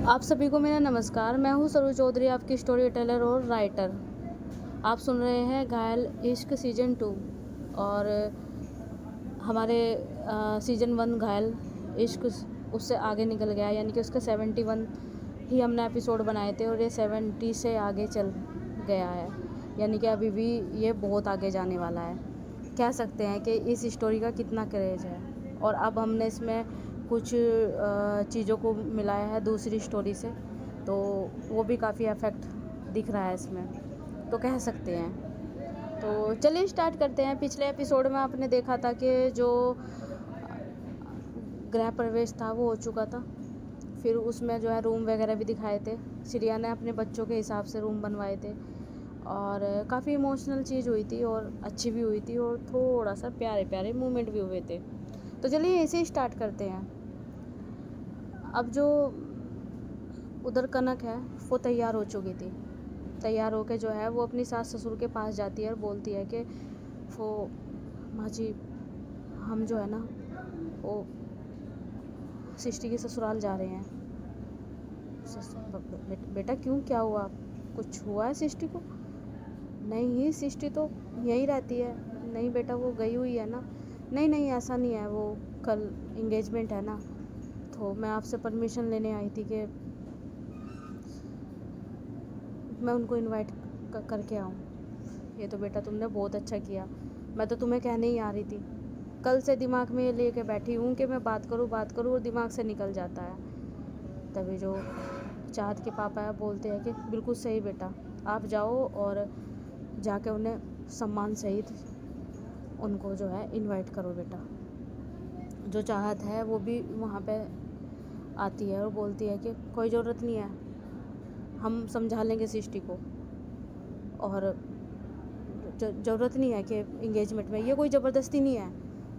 आप सभी को मेरा नमस्कार। मैं हूँ सरू चौधरी, आपकी स्टोरी टेलर और राइटर। आप सुन रहे हैं घायल इश्क सीज़न 2 और हमारे सीज़न 1 घायल इश्क उससे आगे निकल गया, यानी कि उसके 71 ही हमने एपिसोड बनाए थे और ये 70 से आगे चल गया है, यानी कि अभी भी ये बहुत आगे जाने वाला है। कह सकते हैं कि इस स्टोरी का कितना क्रेज़ है। और अब हमने इसमें कुछ चीज़ों को मिलाया है दूसरी स्टोरी से, तो वो भी काफ़ी इफेक्ट दिख रहा है इसमें, तो कह सकते हैं। तो चलिए स्टार्ट करते हैं। पिछले एपिसोड में आपने देखा था कि जो गृह प्रवेश था वो हो चुका था। फिर उसमें जो है रूम वगैरह भी दिखाए थे। श्रिया ने अपने बच्चों के हिसाब से रूम बनवाए थे और काफ़ी इमोशनल चीज़ हुई थी और अच्छी भी हुई थी और थोड़ा सा प्यारे प्यारे मूवमेंट भी हुए थे। तो चलिए ऐसे ही स्टार्ट करते हैं। अब जो उधर कनक है वो तैयार हो चुकी थी। तैयार होके जो है वो अपनी सास ससुर के पास जाती है और बोलती है कि वो माँ जी, हम जो है ना वो सृष्टि के ससुराल जा रहे हैं। बेटा क्यों, क्या हुआ? कुछ हुआ है सृष्टि को? नहीं, सृष्टि तो यहीं रहती है। नहीं बेटा, वो गई हुई है ना। नहीं नहीं, ऐसा नहीं है, वो कल इंगेजमेंट है ना, तो मैं आपसे परमिशन लेने आई थी कि मैं उनको इनवाइट करके आऊँ। ये तो बेटा तुमने बहुत अच्छा किया, मैं तो तुम्हें कहने ही आ रही थी। कल से दिमाग में ये लेके बैठी हूँ कि मैं बात करूँ और दिमाग से निकल जाता है। तभी जो चाहत के पापा है बोलते हैं कि बिल्कुल सही बेटा, आप जाओ और जाके उन्हें सम्मान सहित उनको जो है इनवाइट करो बेटा। जो चाहत है वो भी वहाँ पे आती है और बोलती है कि कोई ज़रूरत नहीं है, हम समझा लेंगे सृष्टि को, और ज़रूरत नहीं है कि इंगेजमेंट में, ये कोई ज़बरदस्ती नहीं है।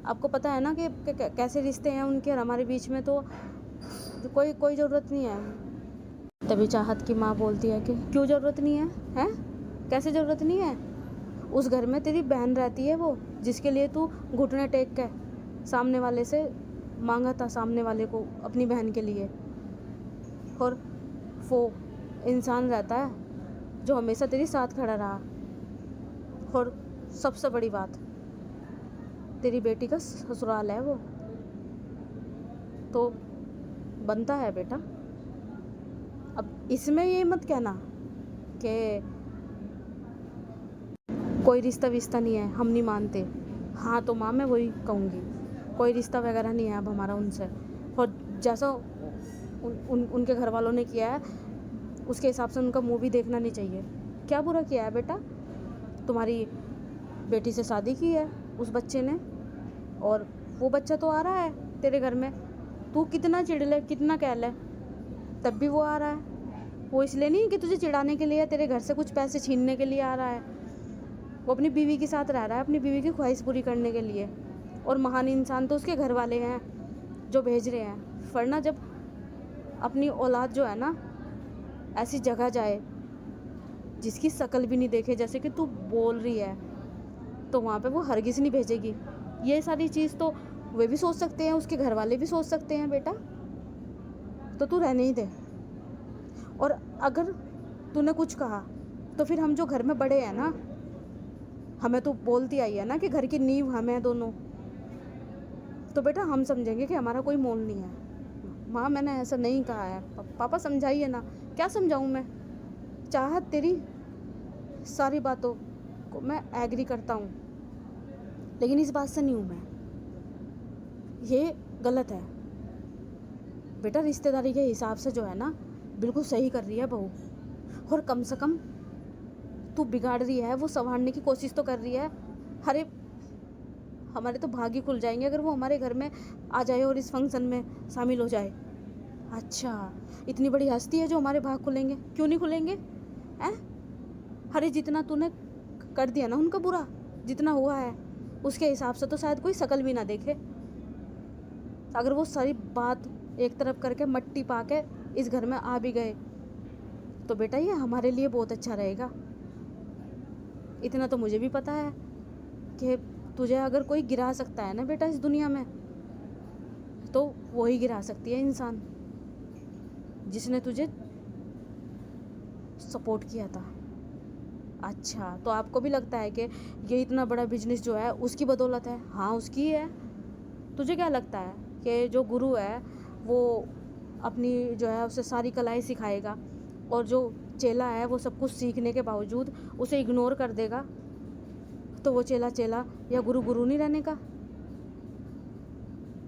आपको पता है ना कि कैसे रिश्ते हैं उनके और हमारे बीच में, तो कोई ज़रूरत नहीं है। तभी चाहत की माँ बोलती है कि क्यों ज़रूरत नहीं है? हैं? कैसे ज़रूरत नहीं है? उस घर में तेरी बहन रहती है, वो जिसके लिए तू घुटने टेक के सामने वाले से मांगा था, सामने वाले को अपनी बहन के लिए। और वो इंसान रहता है जो हमेशा तेरे साथ खड़ा रहा। और सबसे बड़ी बात, तेरी बेटी का ससुराल है वो, तो बनता है बेटा। अब इसमें ये मत कहना कि कोई रिश्ता विश्ता नहीं है, हम नहीं मानते। हाँ तो माँ मैं वही कहूँगी, कोई रिश्ता वगैरह नहीं है अब हमारा उनसे। और जैसा उनके घर वालों ने किया है उसके हिसाब से उनका मुँह भी देखना नहीं चाहिए। क्या बुरा किया है बेटा? तुम्हारी बेटी से शादी की है उस बच्चे ने, और वो बच्चा तो आ रहा है तेरे घर में। तू कितना चिढ़ ले, कितना कह ले, तब भी वो आ रहा है। वो इसलिए नहीं कि तुझे चिढ़ाने के लिए, तेरे घर से कुछ पैसे छीनने के लिए आ रहा है। वो अपनी बीवी के साथ रह रहा है, अपनी बीवी की ख्वाहिश पूरी करने के लिए। और महान इंसान तो उसके घर वाले हैं जो भेज रहे हैं। वरना जब अपनी औलाद जो है ना ऐसी जगह जाए जिसकी शक्ल भी नहीं देखे, जैसे कि तू बोल रही है, तो वहाँ पे वो हरगिज़ नहीं भेजेगी। ये सारी चीज़ तो वे भी सोच सकते हैं, उसके घर वाले भी सोच सकते हैं बेटा, तो तू रहने ही दे। और अगर तूने कुछ कहा तो फिर हम जो घर में बड़े हैं ना, हमें तो बोलती आई है ना कि घर की नींव हम हैं दोनों, तो बेटा हम समझेंगे कि हमारा कोई मोल नहीं है। माँ मैंने ऐसा नहीं कहा है, पापा समझाइए ना। क्या समझाऊँ मैं? चाहत तेरी सारी बातों को मैं एग्री करता हूँ, लेकिन इस बात से नहीं हूँ मैं। ये गलत है बेटा, रिश्तेदारी के हिसाब से जो है ना बिल्कुल सही कर रही है बहू। और कम से कम तू बिगाड़ रही है, वो संभालने की कोशिश तो कर रही है। अरे हमारे तो भाग ही खुल जाएंगे अगर वो हमारे घर में आ जाए और इस फंक्शन में शामिल हो जाए। अच्छा, इतनी बड़ी हस्ती है जो हमारे भाग खुलेंगे? क्यों नहीं खुलेंगे हैं? अरे जितना तूने कर दिया ना उनका बुरा, जितना हुआ है उसके हिसाब से तो शायद कोई शकल भी ना देखे। अगर वो सारी बात एक तरफ करके मट्टी पा के इस घर में आ भी गए तो बेटा ये हमारे लिए बहुत अच्छा रहेगा। इतना तो मुझे भी पता है कि तुझे अगर कोई गिरा सकता है ना बेटा इस दुनिया में, तो वो ही गिरा सकती है इंसान। जिसने तुझे सपोर्ट किया था। अच्छा, तो आपको भी लगता है कि ये इतना बड़ा बिजनेस जो है उसकी बदौलत है? हाँ, उसकी ही है। तुझे क्या लगता है कि जो गुरु है वो अपनी जो है उसे सारी कलाएं सिखाएगा और जो चेला है वो सब कुछ सीखने के बावजूद उसे इग्नोर कर देगा, तो वो चेला चेला या गुरु गुरु नहीं रहने का?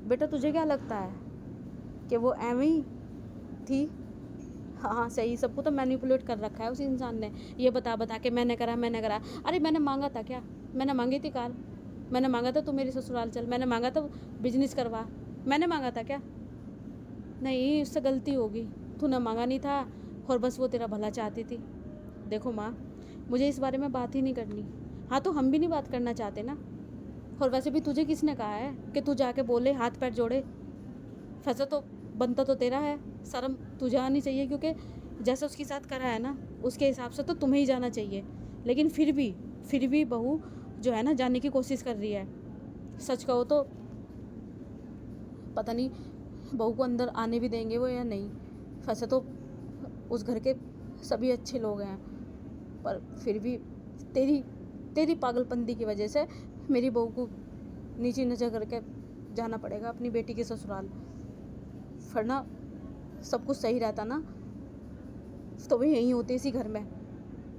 बेटा तुझे क्या लगता है कि वो एवं ही थी? हाँ सही, सबको तो मैनिपुलेट कर रखा है उस इंसान ने, ये बता बता के मैंने करा। अरे मैंने मांगा था क्या? मैंने मांगी थी कार, मैंने मांगा था तू मेरी ससुराल चल, मैंने मांगा था बिजनेस करवा, मैंने मांगा था क्या? नहीं, उससे गलती होगी, तूने मांगा नहीं था और बस वो तेरा भला चाहती थी। देखो माँ, मुझे इस बारे में बात ही नहीं करनी। हाँ तो हम भी नहीं बात करना चाहते ना, और वैसे भी तुझे किसने कहा है कि तू जाके बोले हाथ पैर जोड़े? फैसला तो बनता तो तेरा है, शर्म तुझे आनी चाहिए, क्योंकि जैसे उसके साथ करा है ना उसके हिसाब से तो तुम्हें ही जाना चाहिए। लेकिन फिर भी बहू जो है ना जाने की कोशिश कर रही है। सच कहो तो पता नहीं बहू को अंदर आने भी देंगे वो या नहीं। वैसे तो उस घर के सभी अच्छे लोग हैं, पर फिर भी तेरी पागलपंती की वजह से मेरी बहू को नीची नजर करके जाना पड़ेगा अपनी बेटी के ससुराल। वरना सब कुछ सही रहता ना तो वे यहीं होते इसी घर में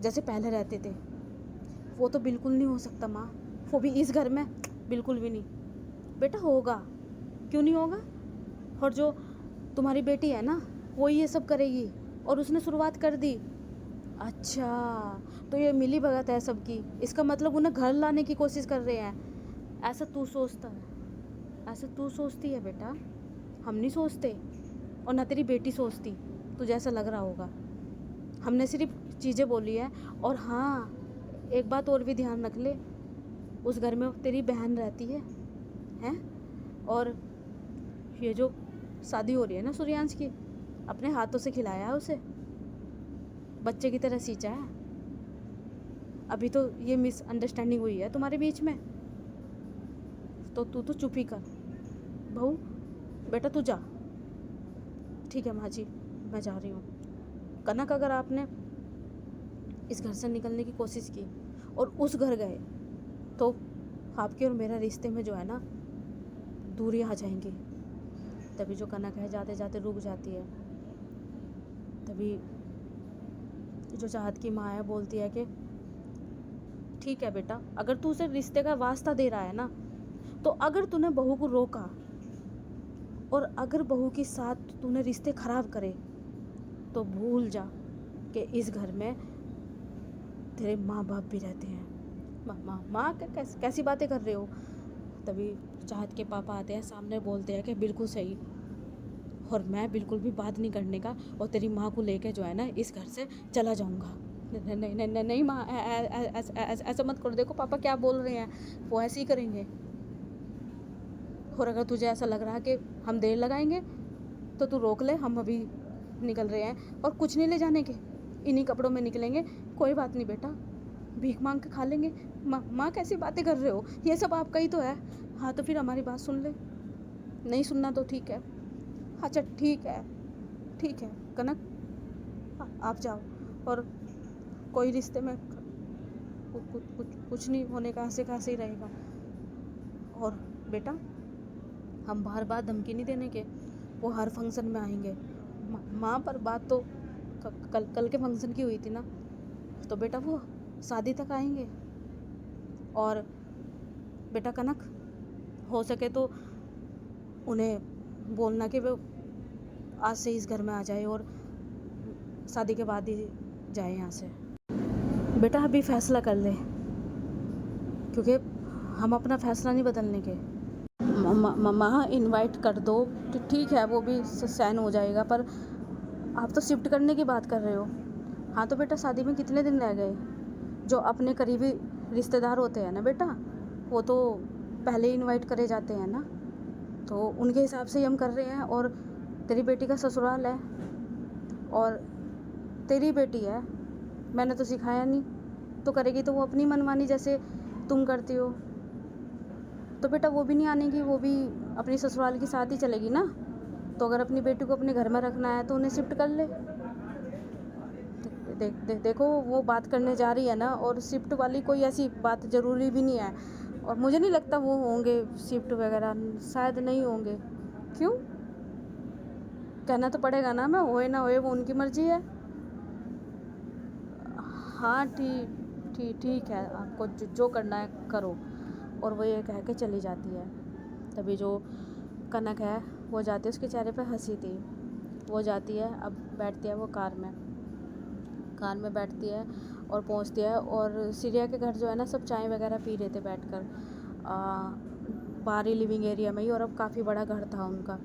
जैसे पहले रहते थे। वो तो बिल्कुल नहीं हो सकता माँ, वो भी इस घर में बिल्कुल भी नहीं। बेटा होगा, क्यों नहीं होगा? और जो तुम्हारी बेटी है ना वो ये सब करेगी, और उसने शुरुआत कर दी। अच्छा, तो ये मिली भगत है सबकी, इसका मतलब उन्हें घर लाने की कोशिश कर रहे हैं। ऐसा तू सोचता है, ऐसा तू सोचती है बेटा, हम नहीं सोचते, और ना तेरी बेटी सोचती, तुझे ऐसा लग रहा होगा। हमने सिर्फ चीज़ें बोली है। और हाँ, एक बात और भी ध्यान रख ले, उस घर में तेरी बहन रहती है हैं? और ये जो शादी हो रही है ना सूर्यांश की, अपने हाथों से खिलाया है उसे, बच्चे की तरह सींचा है। अभी तो ये मिसअंडरस्टैंडिंग हुई है तुम्हारे बीच में, तो तू तो चुप ही कर। बहू बेटा तू जा। ठीक है माँ जी, मैं जा रही हूँ। कनक, अगर आपने इस घर से निकलने की कोशिश की और उस घर गए तो आपके और मेरा रिश्ते में जो है ना दूरी आ जाएंगी। तभी जो कनक है जाते जाते रुक जाती है। तभी जो चाहत की माँ है बोलती है कि ठीक है बेटा, अगर तू उसे रिश्ते का वास्ता दे रहा है ना, तो अगर तूने बहू को रोका और अगर बहू के साथ तूने रिश्ते खराब करे तो भूल जा कि इस घर में तेरे माँ बाप भी रहते हैं। माँ कैसी बातें कर रहे हो? तभी चाहत के पापा आते हैं सामने, बोलते हैं कि बिल्कुल सही, और मैं बिल्कुल भी बात नहीं करने का, और तेरी माँ को लेके जो है ना इस घर से चला जाऊँगा। नहीं नहीं नहीं नहीं नहीं माँ, ऐसा मत करो। देखो पापा क्या बोल रहे हैं, वो ऐसे ही करेंगे। और अगर तुझे ऐसा लग रहा है कि हम देर लगाएंगे तो तू रोक ले, हम अभी निकल रहे हैं और कुछ नहीं ले जाने के, इन्हीं कपड़ों में निकलेंगे। कोई बात नहीं बेटा, भीख मांग के खा लेंगे। माँ कैसी बातें कर रहे हो, ये सब आपका ही तो है। हाँ तो फिर हमारी बात सुन ले, नहीं सुनना तो ठीक है। अच्छा ठीक है कनक, आप जाओ, और कोई रिश्ते में कुछ नहीं होने का, ऐसे कैसे ही रहेगा। और बेटा हम बार बार धमकी नहीं देने के, वो हर फंक्शन में आएंगे। माँ पर बात तो कल के फंक्शन की हुई थी ना, तो बेटा वो शादी तक आएंगे। और बेटा कनक, हो सके तो उन्हें बोलना कि वो आज से इस घर में आ जाए और शादी के बाद ही जाए यहाँ से। बेटा अभी फैसला कर ले, क्योंकि हम अपना फैसला नहीं बदलने के। माँ इनवाइट कर दो तो ठीक है, वो भी सहन हो जाएगा, पर आप तो शिफ्ट करने की बात कर रहे हो। हाँ तो बेटा शादी में कितने दिन रह गए? जो अपने करीबी रिश्तेदार होते हैं ना बेटा, वो तो पहले ही इनवाइट करे जाते हैं ना, तो उनके हिसाब से ही हम कर रहे हैं। और तेरी बेटी का ससुराल है और तेरी बेटी है, मैंने तो सिखाया नहीं, तो करेगी तो वो अपनी मनमानी जैसे तुम करती हो। तो बेटा वो भी नहीं आनेगी, वो भी अपनी ससुराल के साथ ही चलेगी ना। तो अगर अपनी बेटी को अपने घर में रखना है तो उन्हें शिफ्ट कर ले। देखो वो बात करने जा रही है ना, और शिफ्ट वाली कोई ऐसी बात ज़रूरी भी नहीं है, और मुझे नहीं लगता वो होंगे शिफ्ट वगैरह, शायद नहीं होंगे। क्यों? कहना तो पड़ेगा ना, मैं होए ना होए वो उनकी मर्जी है। हाँ ठीक है, आपको जो करना है करो। और वो ये कह के चली जाती है। तभी जो कनक है वो जाती है, उसके चेहरे पे हंसी थी। वो जाती है, अब बैठती है वो कार में बैठती है और पहुंचती है। और सीरिया के घर जो है ना, सब चाय वगैरह पी रहे थे बैठकर बाहरी लिविंग एरिया में ही। और अब काफ़ी बड़ा घर था उनका,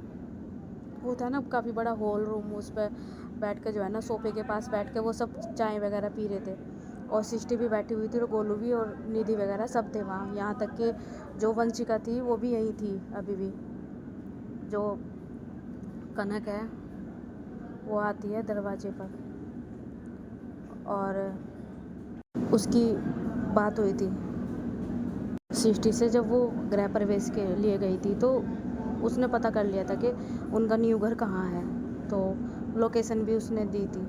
वो था ना काफ़ी बड़ा हॉल रूम, उस पर बैठ के जो है ना सोफे के पास बैठ के वो सब चाय वगैरह पी रहे थे। और सिस्टी भी बैठी हुई थी, और गोलू भी और निधि वगैरह सब थे वहाँ। यहाँ तक कि जो वंशिका थी वो भी यहीं थी अभी भी। जो कनक है वो आती है दरवाजे पर, और उसकी बात हुई थी सिस्टी से जब वो गृह प्रवेश के लिए गई थी। तो उसने पता कर लिया था कि उनका न्यू घर कहाँ है, तो लोकेशन भी उसने दी थी।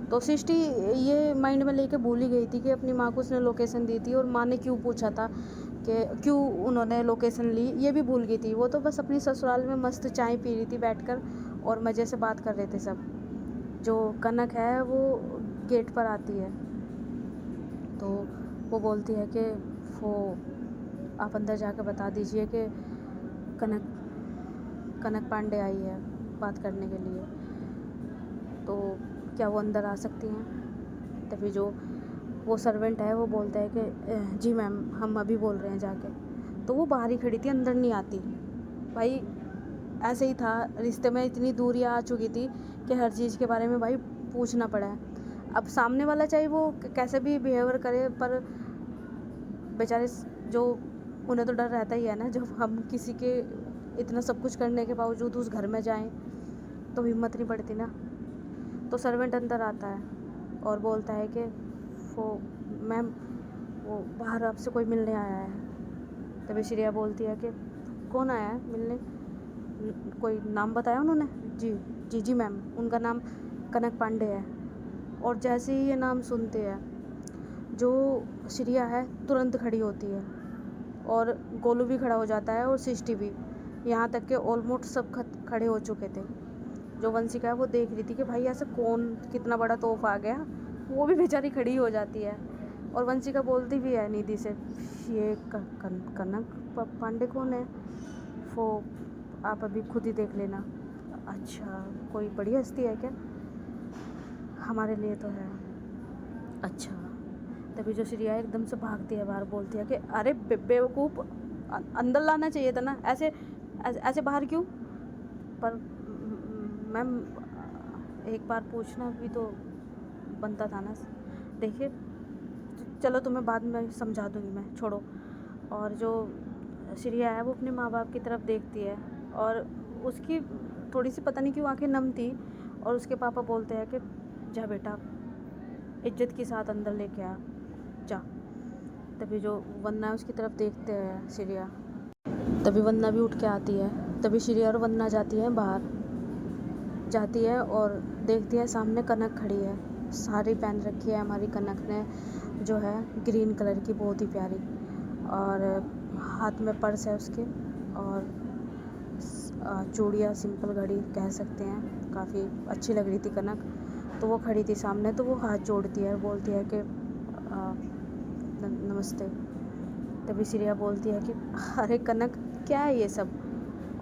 तो सिस्टी ये माइंड में लेके भूल ही गई थी कि अपनी माँ को उसने लोकेशन दी थी, और माँ ने क्यों पूछा था कि क्यों उन्होंने लोकेशन ली, ये भी भूल गई थी। वो तो बस अपनी ससुराल में मस्त चाय पी रही थी बैठकर, और मज़े से बात कर रहे थे सब। जो कनक है वो गेट पर आती है, तो वो बोलती है कि वो आप अंदर जाकर बता दीजिए कि कनक पांडे आई है बात करने के लिए, तो क्या वो अंदर आ सकती हैं। तभी जो वो सर्वेंट है वो बोलता है कि जी मैम, हम अभी बोल रहे हैं जाके। तो वो बाहर ही खड़ी थी, अंदर नहीं आती। भाई ऐसे ही था, रिश्ते में इतनी दूरियां आ चुकी थी कि हर चीज़ के बारे में भाई पूछना पड़ा है। अब सामने वाला चाहे वो कैसे भी बिहेवियर करे, पर बेचारे जो उन्हें तो डर रहता ही है ना, जब हम किसी के इतना सब कुछ करने के बावजूद उस घर में जाएं तो हिम्मत नहीं पड़ती ना। तो सर्वेंट अंदर आता है और बोलता है कि वो मैम, वो बाहर आपसे कोई मिलने आया है। तभी श्रेया बोलती है कि कौन आया है मिलने, कोई नाम बताया उन्होंने? जी मैम, उनका नाम कनक पांडे है। और जैसे ही ये नाम सुनते हैं, जो श्रेया है तुरंत खड़ी होती है, और गोलू भी खड़ा हो जाता है, और सिस्टी भी। यहाँ तक कि ऑलमोस्ट सब खड़े हो चुके थे। जो वंशिका है वो देख रही थी कि भाई ऐसे कौन, कितना बड़ा तोहफ आ गया। वो भी बेचारी खड़ी हो जाती है, और वंशिका बोलती भी है निधि से, ये कनक पांडे कौन है? वो आप अभी खुद ही देख लेना। अच्छा, कोई बड़ी हस्ती है क्या? हमारे लिए तो है। अच्छा। तभी जो श्रेया एकदम से भागती है बाहर, बोलती है कि अरे बेवकूफ़, अंदर लाना चाहिए था ना, ऐसे बाहर क्यों? पर मैम, एक बार पूछना भी तो बनता था ना। देखिए चलो, तुम्हें बाद में समझा दूँगी मैं, छोड़ो। और जो श्रेया है वो अपने माँ बाप की तरफ देखती है, और उसकी थोड़ी सी पता नहीं क्यों आंखें नम थी। और उसके पापा बोलते हैं कि जा बेटा, इज्जत के साथ अंदर लेके आ, जा। तभी जो वंदना है उसकी तरफ देखते हैं श्रेया, तभी वंदना भी उठ के आती है। तभी श्रेया और वंदना जाती है बाहर, जाती है और देखती है सामने कनक खड़ी है। साड़ी पहन रखी है हमारी कनक ने, जो है ग्रीन कलर की, बहुत ही प्यारी। और हाथ में पर्स है उसके, और चूड़ियाँ, सिंपल घड़ी कह सकते हैं। काफ़ी अच्छी लग रही थी कनक। तो वो खड़ी थी सामने, तो वो हाथ जोड़ती है, बोलती है कि नमस्ते। तभी श्रेया बोलती है कि अरे कनक, क्या है ये सब,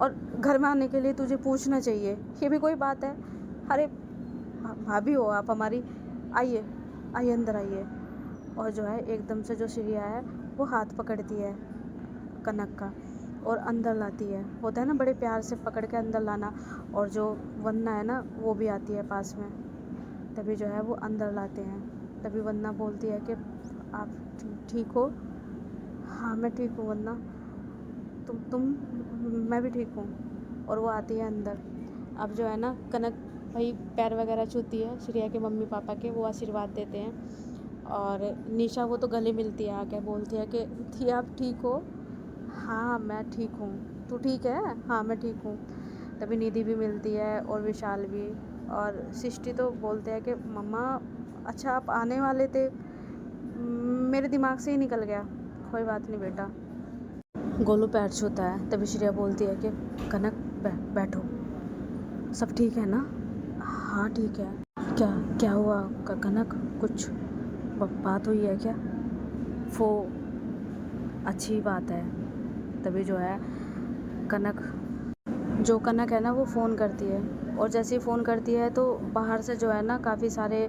और घर में आने के लिए तुझे पूछना चाहिए, ये भी कोई बात है? अरे भाभी हो आप हमारी, आइए आइए अंदर आइए। और जो है एकदम से जो श्रेया है वो हाथ पकड़ती है कनक का, और अंदर लाती है। होता है ना बड़े प्यार से पकड़ के अंदर लाना। और जो वंदना है ना वो भी आती है पास में, तभी जो है वो अंदर लाते हैं। तभी वंदना बोलती है कि आप ठीक हो? हाँ मैं ठीक हूँ वंदना, तुम? मैं भी ठीक हूँ। और वो आती है अंदर। अब जो है ना कनक भाई पैर वगैरह छूती है श्रेया के मम्मी पापा के, वो आशीर्वाद देते हैं। और निशा वो तो गले मिलती है आके, बोलती है कि थी आप ठीक हो? हाँ मैं ठीक हूँ, तू ठीक है? हाँ मैं ठीक हूँ। तभी निधि भी मिलती है और विशाल भी। और सृष्टि तो बोलते हैं कि मम्मा अच्छा आप आने वाले थे, मेरे दिमाग से ही निकल गया। कोई बात नहीं बेटा। गोलू पैर छूता है, तभी श्रेया बोलती है कि कनक बैठो, सब ठीक है ना? हाँ ठीक है। क्या क्या हुआ कनक, कुछ बात हुई है क्या? वो अच्छी बात है। तभी जो है कनक है ना, वो फ़ोन करती है, और जैसे ही फ़ोन करती है तो बाहर से जो है ना काफ़ी सारे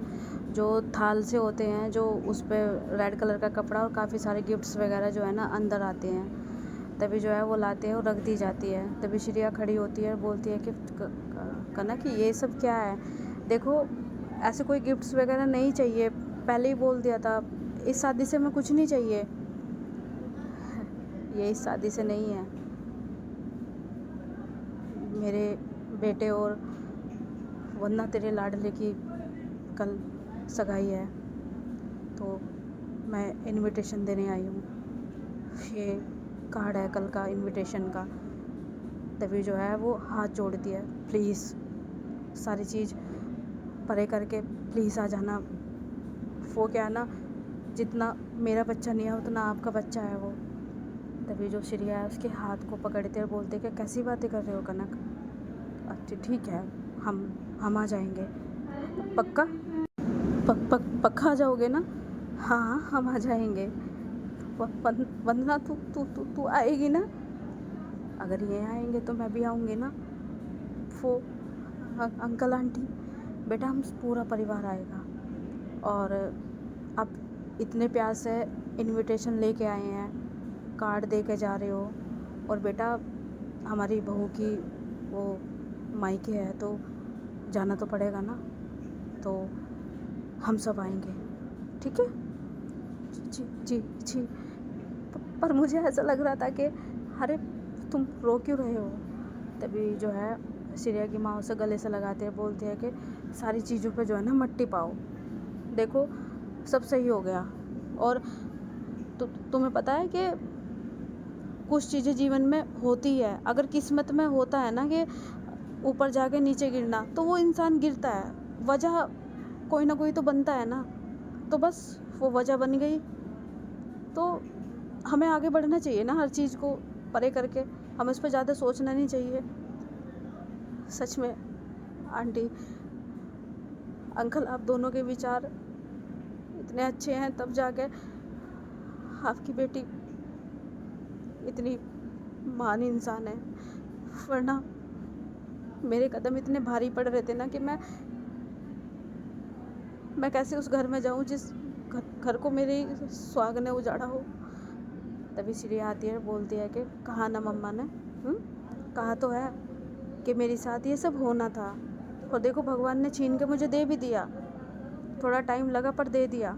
जो थाल से होते हैं, जो उस पर रेड कलर का कपड़ा और काफ़ी सारे गिफ्ट्स वगैरह जो है ना अंदर आते हैं। तभी जो है वो लाते हैं और रख दी जाती है। तभी श्रेया खड़ी होती है और बोलती है कि कनक ये सब क्या है? देखो ऐसे कोई गिफ्ट्स वगैरह नहीं चाहिए, पहले ही बोल दिया था। इस शादी से मैं कुछ नहीं चाहिए। ये इस शादी से नहीं है, मेरे बेटे और वंदना तेरे लाडले की कल सगाई है, तो मैं इनविटेशन देने आई हूँ। ये कार्ड है कल का इनविटेशन का। तभी जो है वो हाथ जोड़ती है, प्लीज़ सारी चीज़ परे करके प्लीज़ आ जाना। वो क्या है ना, जितना मेरा बच्चा नहीं है उतना आपका बच्चा है वो। तभी जो श्रेया है उसके हाथ को पकड़ते और बोलते कि कैसी बातें कर रहे हो कनक? अच्छा ठीक है, हम आ जाएंगे। पक्का? पक्का आ जाओगे ना? हाँ हम आ जाएंगे। वंदना तू आएगी ना? अगर ये आएंगे तो मैं भी आऊँगी ना। वो अंकल आंटी, बेटा हम पूरा परिवार आएगा। और आप इतने प्यार से इनविटेशन लेके आए हैं, कार्ड दे के जा रहे हो, और बेटा हमारी बहू की वो मायके है तो जाना तो पड़ेगा ना, तो हम सब आएंगे, ठीक है? जी जी जी। पर मुझे ऐसा लग रहा था कि अरे तुम रो क्यों रहे हो? तभी जो है श्रेया की माँ उसे गले से लगाते हैं, बोलती है कि सारी चीज़ों पे जो है ना मट्टी पाओ, देखो सब सही हो गया। और तुम्हें पता है कि कुछ चीज़ें जीवन में होती है, अगर किस्मत में होता है ना कि ऊपर जाके नीचे गिरना, तो वो इंसान गिरता है, वजह कोई ना कोई तो बनता है ना। तो बस वो वजह बन गई, तो हमें आगे बढ़ना चाहिए ना, हर चीज़ को परे करके हमें उस पर ज़्यादा सोचना नहीं चाहिए। सच में आंटी अंकल आप दोनों के विचार इतने अच्छे हैं, तब जाके आपकी बेटी इतनी महान इंसान है, वरना मेरे कदम इतने भारी पड़ रहे थे ना कि मैं कैसे उस घर में जाऊं जिस घर को मेरे सुहाग ने उजाड़ा हो। तभी श्रेया आती है, बोलती है कि कहा ना मम्मा ने, कहा तो है कि मेरे साथ ये सब होना था, और देखो भगवान ने छीन के मुझे दे भी दिया, थोड़ा टाइम लगा पर दे दिया।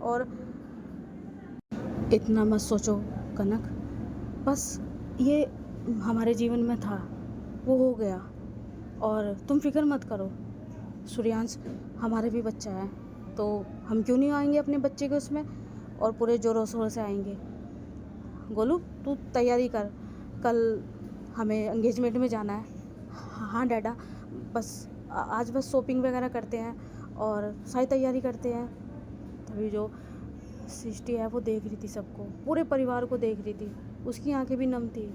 और इतना मत सोचो कनक, बस ये हमारे जीवन में था, वो हो गया, और तुम फिक्र मत करो। सूर्यांश हमारे भी बच्चा है, तो हम क्यों नहीं आएंगे अपने बच्चे के उसमें, और पूरे ज़ोरों शोरों से आएंगे। गोलू तू तैयारी कर, कल हमें एंगेजमेंट में जाना है। हाँ डैडा, बस आज बस शॉपिंग वगैरह करते हैं और सारी तैयारी करते हैं। तभी जो सृष्टि है वो देख रही थी सबको, पूरे परिवार को देख रही थी, उसकी आंखें भी नम थी।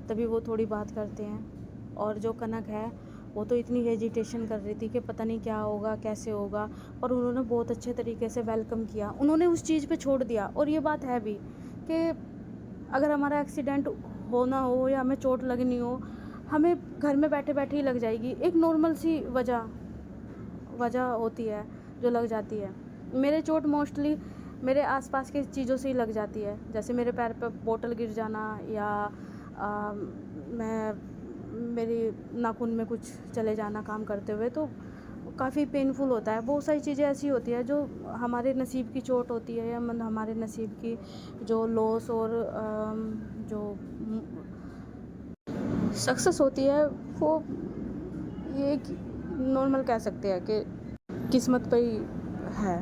तभी वो थोड़ी बात करते हैं, और जो कनक है वो तो इतनी हेजिटेशन कर रही थी कि पता नहीं क्या होगा कैसे होगा, और उन्होंने बहुत अच्छे तरीके से वेलकम किया, उन्होंने उस चीज़ पे छोड़ दिया। और ये बात है भी कि अगर हमारा एक्सीडेंट होना हो या हमें चोट लगनी हो, हमें घर में बैठे बैठे ही लग जाएगी, एक नॉर्मल सी वजह होती है जो लग जाती है। मेरे चोट मोस्टली मेरे आसपास की चीज़ों से ही लग जाती है, जैसे मेरे पैर पे बोतल गिर जाना, या मेरी नाखून में कुछ चले जाना काम करते हुए, तो काफ़ी पेनफुल होता है। बहुत सारी चीज़ें ऐसी होती है जो हमारे नसीब की चोट होती है, या मतलब हमारे नसीब की जो लॉस और जो सक्सेस होती है, वो ये नॉर्मल कह सकते हैं कि किस्मत पे ही है।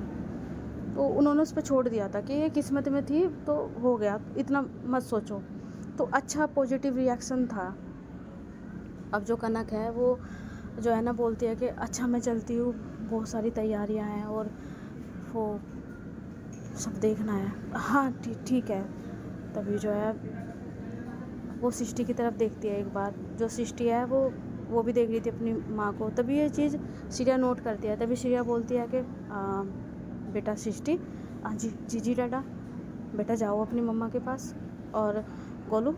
तो उन्होंने उस पर छोड़ दिया था कि ये किस्मत में थी तो हो गया, इतना मत सोचो। तो अच्छा पॉजिटिव रिएक्शन था। अब जो कनक है वो जो है ना बोलती है कि अच्छा मैं चलती हूँ, बहुत सारी तैयारियां हैं और वो सब देखना है। हाँ ठीक है। तभी जो है वो सृष्टि की तरफ देखती है एक बार। जो सृष्टि है वो भी देख रही थी अपनी माँ को। तभी ये चीज़ श्रेया नोट करती है। तभी श्रेया बोलती है कि बेटा सृष्टि, जी जी जी डाडा, बेटा जाओ अपनी मम्मा के पास और गोलू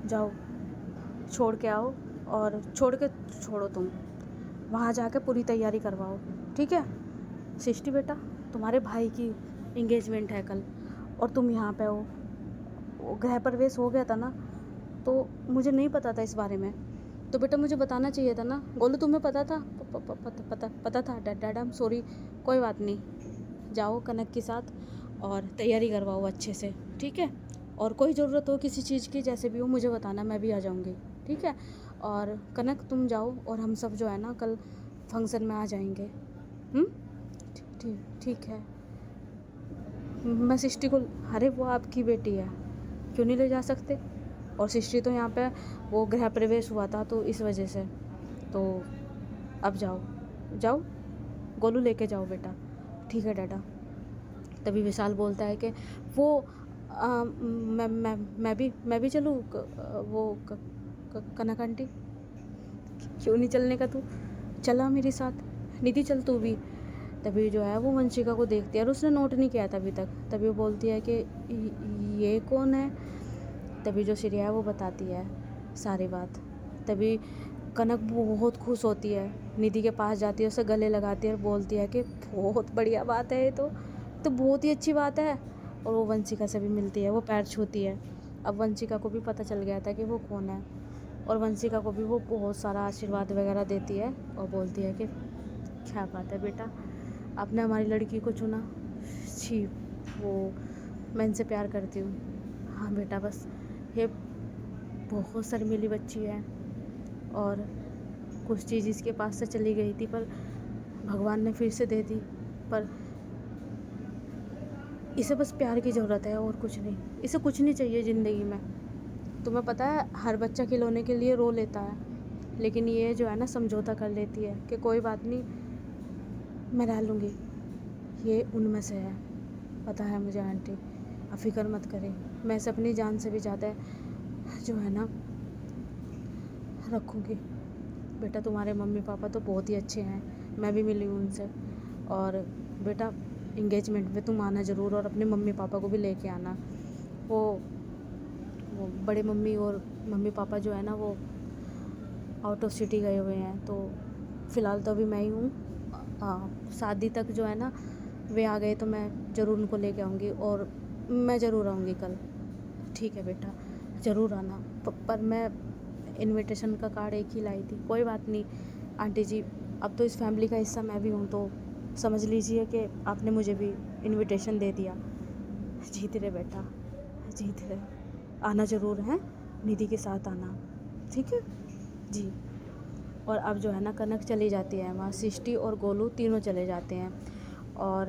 जाओ छोड़ के आओ और छोड़ो तुम वहाँ जाके पूरी तैयारी करवाओ, ठीक है। सृष्टि बेटा, तुम्हारे भाई की इंगेजमेंट है कल और तुम यहाँ पे हो। वो गृह प्रवेश हो गया था ना, तो मुझे नहीं पता था इस बारे में, तो बेटा मुझे बताना चाहिए था ना। गोलू तुम्हें पता था? पता था डैड, आई एम सॉरी। कोई बात नहीं, जाओ कनक के साथ और तैयारी करवाओ अच्छे से, ठीक है। और कोई ज़रूरत हो किसी चीज़ की, जैसे भी हो मुझे बताना, मैं भी आ जाऊँगी, ठीक है। और कनक तुम जाओ और हम सब जो है ना कल फंक्शन में आ जाएंगे। ठीक है। मैं सृष्टि को, अरे वो आपकी बेटी है, क्यों नहीं ले जा सकते। और सृष्टि तो यहाँ पे वो गृह प्रवेश हुआ था तो इस वजह से, तो अब जाओ गोलू लेके जाओ बेटा, ठीक है डाडा। तभी विशाल बोलता है कि वो मैं भी चलूँ कनक आंटी, क्यों नहीं चलने का तू, चला मेरे साथ, निधि चल तू भी। तभी जो है वो वंशिका को देखती है और उसने नोट नहीं किया था अभी तक। तभी वो बोलती है कि ये कौन है। तभी जो श्रेया है वो बताती है सारी बात। तभी कनक बहुत खुश होती है, निधि के पास जाती है, उसे गले लगाती है और बोलती है कि बहुत बढ़िया बात है, ये तो बहुत ही अच्छी बात है। और वो वंशिका से भी मिलती है, वो पैर छूती है। अब वंशिका को भी पता चल गया था कि वो कौन है, और वंशिका को भी वो बहुत सारा आशीर्वाद वगैरह देती है और बोलती है कि क्या बात है बेटा, आपने हमारी लड़की को चुना, छी वो मैं इनसे प्यार करती हूँ। हाँ बेटा, बस ये बहुत शर्मीली बच्ची है और कुछ चीज़ इसके पास से चली गई थी, पर भगवान ने फिर से दे दी, पर इसे बस प्यार की ज़रूरत है और कुछ नहीं। इसे कुछ नहीं चाहिए ज़िंदगी में। तुम्हें पता है हर बच्चा खिलौने के लिए रो लेता है, लेकिन ये जो है ना समझौता कर लेती है कि कोई बात नहीं, मैं रह लूँगी। ये उनमें से है, पता है मुझे आंटी, आप फिक्र मत करें, मैं इसे अपनी जान से भी ज़्यादा जो है ना रखूँगी। बेटा तुम्हारे मम्मी पापा तो बहुत ही अच्छे हैं, मैं भी मिली हूँ उनसे। और बेटा इंगेजमेंट में तुम आना ज़रूर और अपने मम्मी पापा को भी लेके आना। वो बड़े मम्मी और मम्मी पापा जो है ना वो आउट ऑफ सिटी गए हुए हैं, तो फ़िलहाल तो अभी मैं ही हूँ। शादी तक जो है ना वे आ गए तो मैं ज़रूर उनको लेके आऊँगी और मैं ज़रूर आऊँगी कल, ठीक है बेटा, ज़रूर आना। पर मैं इनविटेशन का कार्ड एक ही लाई थी। कोई बात नहीं आंटी जी, अब तो इस फैमिली का हिस्सा मैं भी हूँ, तो समझ लीजिए कि आपने मुझे भी इनविटेशन दे दिया। जीत रहे बेटा, जीत रहे, आना ज़रूर है, निधि के साथ आना, ठीक है जी। और अब जो है ना कनक चली जाती है वहाँ, सृष्टि और गोलू तीनों चले जाते हैं और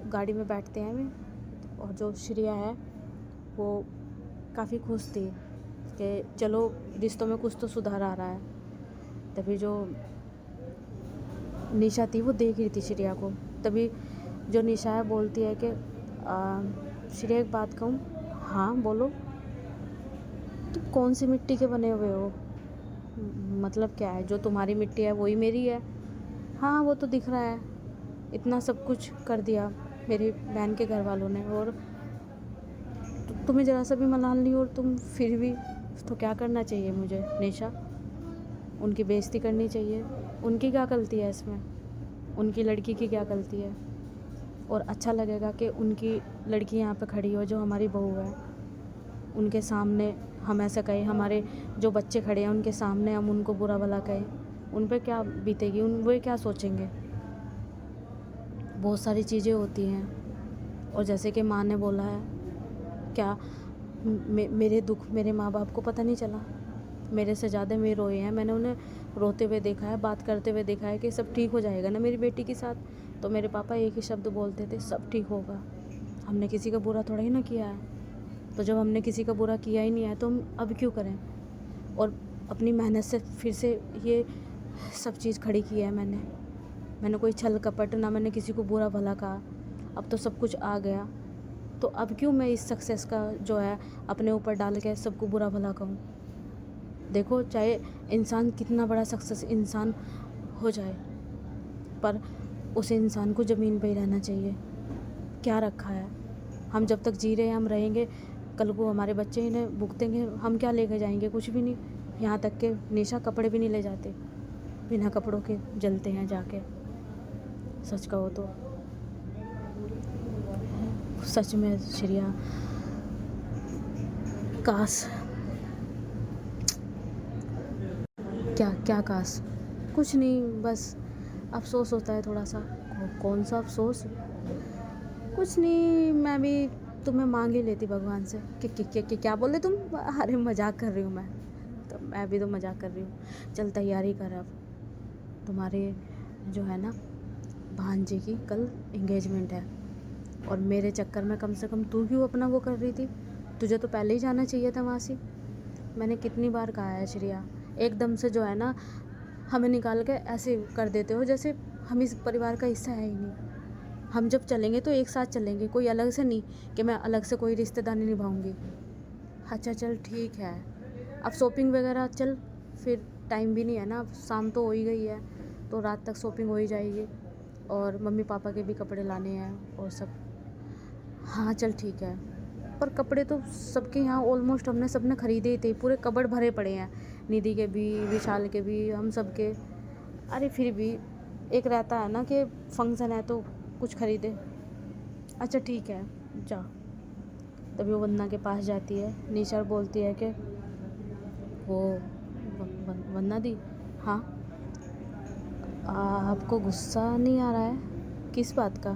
गाड़ी में बैठते हैं। और जो श्रेया है वो काफ़ी खुश थी कि चलो रिश्तों में कुछ तो सुधार आ रहा है। तभी जो निशा थी वो देख रही थी श्रेया को। तभी जो निशा है बोलती है कि श्रेया एक बात कहूँ। हाँ बोलो। तुम कौन सी मिट्टी के बने हुए हो? मतलब क्या है, जो तुम्हारी मिट्टी है वही मेरी है। हाँ वो तो दिख रहा है, इतना सब कुछ कर दिया मेरी बहन के घर वालों ने, और तुम्हें ज़रा सा भी मलाल नहीं, और तुम फिर भी, तो क्या करना चाहिए मुझे निशा? उनकी बेइज्जती करनी चाहिए? उनकी क्या गलती है इसमें? उनकी लड़की की क्या गलती है? और अच्छा लगेगा कि उनकी लड़की यहाँ पे खड़ी हो जो हमारी बहू है, उनके सामने हम ऐसा कहें, हमारे जो बच्चे खड़े हैं उनके सामने हम उनको बुरा भला कहें, उन पे क्या बीतेगी, वो क्या सोचेंगे? बहुत सारी चीज़ें होती हैं। और जैसे कि माँ ने बोला है, क्या मेरे दुख मेरे माँ बाप को पता नहीं चला? मेरे से ज़्यादा वे रोए हैं, मैंने उन्हें रोते हुए देखा है, बात करते हुए देखा है कि सब ठीक हो जाएगा ना मेरी बेटी के साथ। तो मेरे पापा एक ही शब्द बोलते थे, सब ठीक होगा। हमने किसी का बुरा थोड़ा ही ना किया है, तो जब हमने किसी का बुरा किया ही नहीं है तो हम अब क्यों करें? और अपनी मेहनत से फिर से ये सब चीज़ खड़ी की है मैंने कोई छल कपट ना, मैंने किसी को बुरा भला कहा। अब तो सब कुछ आ गया, तो अब क्यों मैं इस सक्सेस का जो है अपने ऊपर डाल के सबको बुरा भला कहूँ। देखो, चाहे इंसान कितना बड़ा सक्सेस इंसान हो जाए, पर उस इंसान को ज़मीन पे ही रहना चाहिए। क्या रखा है, हम जब तक जी रहे हैं हम रहेंगे, कल को हमारे बच्चे इन्हें भुगतेंगे, हम क्या लेके जाएंगे, कुछ भी नहीं। यहाँ तक के निशा कपड़े भी नहीं ले जाते, बिना कपड़ों के जलते हैं जाके। सच कहो तो सच में श्रेया, काश, क्या काश, कुछ नहीं, बस अफसोस होता है थोड़ा सा। कौन सा अफसोस, कुछ नहीं, मैं भी तुम्हें मांग ही लेती भगवान से कि क्या बोले तुम। अरे मजाक कर रही हूँ मैं भी तो मजाक कर रही हूँ। चल तैयारी कर, अब तुम्हारे जो है ना भांजे की कल एंगेजमेंट है, और मेरे चक्कर में कम से कम तू क्यों अपना वो कर रही थी। तुझे तो पहले ही जाना चाहिए था वहाँ से। मैंने कितनी बार कहा है श्रेया, एकदम से जो है ना हमें निकाल के ऐसे कर देते हो जैसे हम इस परिवार का हिस्सा है ही नहीं। हम जब चलेंगे तो एक साथ चलेंगे, कोई अलग से नहीं कि मैं अलग से कोई रिश्तेदारी निभाऊंगी। अच्छा चल ठीक है, अब शॉपिंग वगैरह चल, फिर टाइम भी नहीं है ना, अब शाम तो हो ही गई है, तो रात तक शॉपिंग हो ही जाएगी, और मम्मी पापा के भी कपड़े लाने हैं और सब। हाँ चल ठीक है, पर कपड़े तो सबके यहाँ ऑलमोस्ट हमने सबने ख़रीदे ही थे, पूरे कबर्ड भरे पड़े हैं, निधि के भी, विशाल के भी, हम सब के। अरे फिर भी एक रहता है ना कि फंक्शन है तो कुछ ख़रीदे। अच्छा ठीक है जा। तभी वो वंदना के पास जाती है, निशा बोलती है कि वो वंदना दी, हाँ आपको गुस्सा नहीं आ रहा है, किस बात का।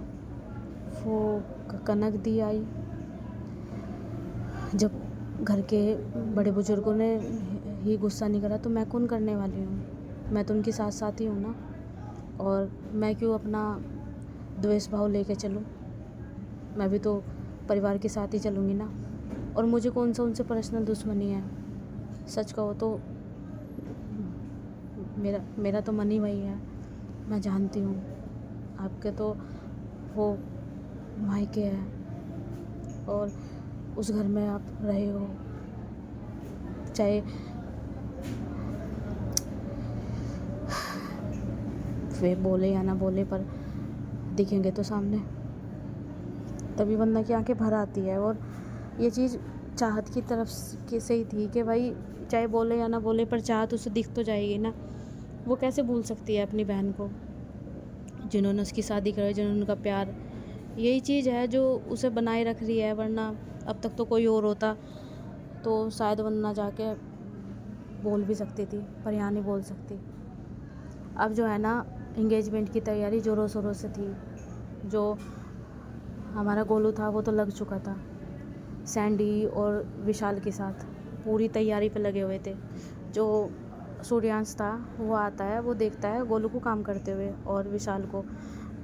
वो कनक दी आई, जब घर के बड़े बुजुर्गों ने ही गुस्सा नहीं करा तो मैं कौन करने वाली हूँ, मैं तो उनकी साथ साथ ही हूँ ना, और मैं क्यों अपना द्वेष भाव लेके चलूँ, मैं भी तो परिवार के साथ ही चलूँगी ना, और मुझे कौन सा उनसे पर्सनल दुश्मनी है। सच कहो तो मेरा तो मन ही वही है, मैं जानती हूँ। आपके तो वो मायके है और उस घर में आप रहे हो, चाहे वे बोले या ना बोले, पर दिखेंगे तो सामने। तभी वंदना की आंखें भर आती है, और ये चीज़ चाहत की तरफ से ही थी कि भाई चाहे बोले या ना बोले, पर चाहत उसे दिख तो जाएगी ना। वो कैसे भूल सकती है अपनी बहन को, जिन्होंने उसकी शादी कराई, जिन्होंने उनका प्यार, यही चीज़ है जो उसे बनाए रख रही है। वरना अब तक तो कोई और होता तो शायद वंदना जाके बोल भी सकती थी, पर यहाँ नहीं बोल सकती। अब जो है ना एंगेजमेंट की तैयारी ज़ोरों शोरों से थी। जो हमारा गोलू था वो तो लग चुका था, सैंडी और विशाल के साथ पूरी तैयारी पे लगे हुए थे। जो सूर्यांश था वो आता है, वो देखता है गोलू को काम करते हुए और विशाल को,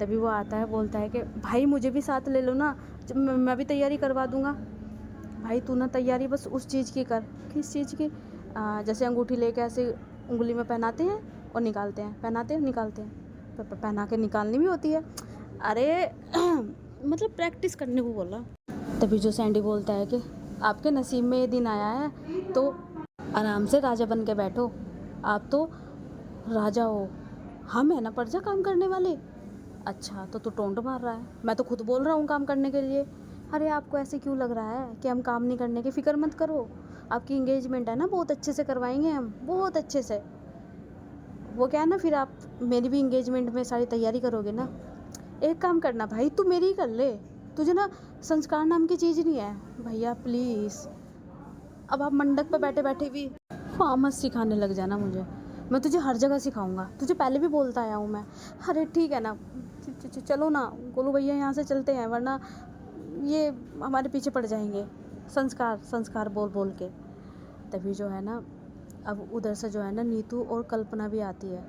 तभी वो आता है, बोलता है कि भाई मुझे भी साथ ले लो ना, मैं भी तैयारी करवा दूँगा। भाई तू ना तैयारी बस उस चीज़ की कर। किस चीज़ की? जैसे अंगूठी लेके ऐसे उंगली में पहनाते हैं और निकालते हैं, पहनाते हैं निकालते हैं, पहना के निकालनी भी होती है। अरे मतलब प्रैक्टिस करने को बोला। तभी जो सैंडी बोलता है कि आपके नसीब में ये दिन आया है तो आराम से राजा बन के बैठो, आप तो राजा हो, हम है ना प्रजा काम करने वाले। अच्छा तो तू टोंट मार रहा है, मैं तो खुद बोल रहा हूँ काम करने के लिए। अरे आपको ऐसे क्यों लग रहा है कि हम काम नहीं करने की, फ़िक्र मत करो, आपकी इंगेजमेंट है ना बहुत अच्छे से करवाएंगे हम, बहुत अच्छे से। वो क्या है ना, फिर आप मेरी भी इंगेजमेंट में सारी तैयारी करोगे ना। एक काम करना भाई, तू मेरी ही कर ले, तुझे ना संस्कार नाम की चीज़ नहीं है भैया, प्लीज़। अब आप मंडप पे बैठे बैठे भी फार्मस सिखाने लग जाना मुझे, मैं तुझे हर जगह सिखाऊंगा, तुझे पहले भी बोलता आया हूँ मैं। अरे ठीक है ना, चलो ना गोलू भैया, यहाँ से चलते हैं, वरना ये हमारे पीछे पड़ जाएंगे। संस्कार संस्कार बोल बोल के। तभी जो है ना अब उधर से जो है ना नीतू और कल्पना भी आती है,